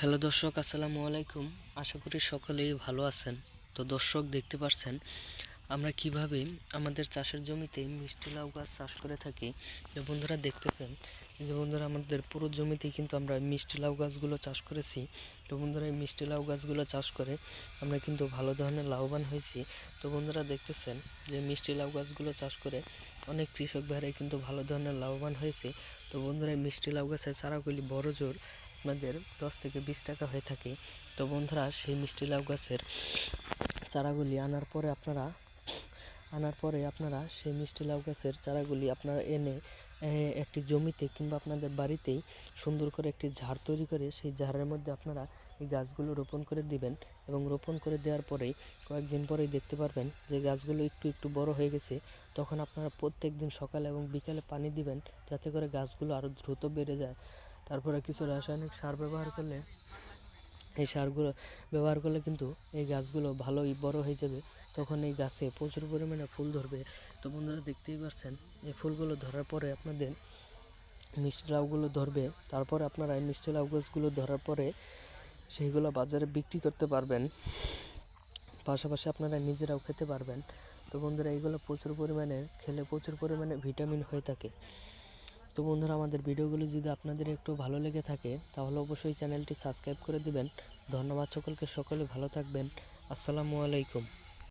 Hello দর্শক, আসসালামু আলাইকুম। আশা করি সকলেই ভালো আছেন। তো দর্শক, দেখতে পাচ্ছেন আমরা কিভাবে আমাদের চাষের জমিতে মিষ্টি লাউ গাছ চাষ করে থাকি। তো বন্ধুরা দেখতেছেন যে বন্ধুরা আমাদের পুরো জমিতেই কিন্তু আমরা মিষ্টি লাউ গাছগুলো চাষ করেছি। তো বন্ধুরা এই মিষ্টি লাউ গাছগুলো চাষ করে আমরা কিন্তু ভালো ধরনের লাভবান হয়েছি। তো বন্ধুরা দেখতেছেন যে মিষ্টি লাউ গাছগুলো চাষ করে অনেক কৃষক ভাইরাই কিন্তু ভালো ধরনের লাভবান হয়েছে। তো বন্ধুরা এই মিষ্টি লাউ গাছের চারাগুলি বড় জোর আপনাদের 10 থেকে 20 টাকা হয়ে থাকে। তো বন্ধুরা সেই মিষ্টি লাউ গাছের চারাগুলি আনার পরে আপনারা সেই মিষ্টি লাউ গাছের চারাগুলি আপনারা এনে একটি জমিতে কিংবা আপনাদের বাড়িতেই সুন্দর করে একটি ঝাড় তৈরি করে সেই ঝাড়ের মধ্যে আপনারা এই গাছগুলো রোপণ করে দিবেন। এবং রোপণ করে দেওয়ার পরেই কয়েকদিন পরেই দেখতে পারবেন যে গাছগুলো একটু একটু বড় হয়ে গেছে। তখন আপনারা প্রত্যেক দিন সকালে এবং বিকালে পানি দিবেন, যাতে করে গাছগুলো আরও দ্রুত বেড়ে যায়। তারপরে কিছু রাসায়নিক সার ব্যবহার করলে এই সারগুলো ব্যবহার করলে কিন্তু এই গাছগুলো ভালোই বড় হয়ে যাবে। তখন এই গাছে প্রচুর পরিমাণে ফুল ধরবে। তো বন্ধুরা দেখতেই পাচ্ছেন এই ফুলগুলো ধরার পরে আপনাদের মিষ্টি লাউগুলো ধরবে। তারপরে আপনারা এই মিষ্টি লাউ গাছগুলো ধরার পরে সেইগুলো বাজারে বিক্রি করতে পারবেন, পাশাপাশি আপনারা নিজেরাও খেতে পারবেন। তো বন্ধুরা এইগুলো প্রচুর পরিমাণে খেলে প্রচুর পরিমাণে ভিটামিন হয়ে থাকে। তো বন্ধুরা, আমাদের ভিডিওগুলো যদি আপনাদের একটু ভালো লেগে থাকে তাহলে অবশ্যই চ্যানেলটি সাবস্ক্রাইব করে দিবেন। ধন্যবাদ সকলকে, সকলে ভালো থাকবেন। আসসালামু আলাইকুম।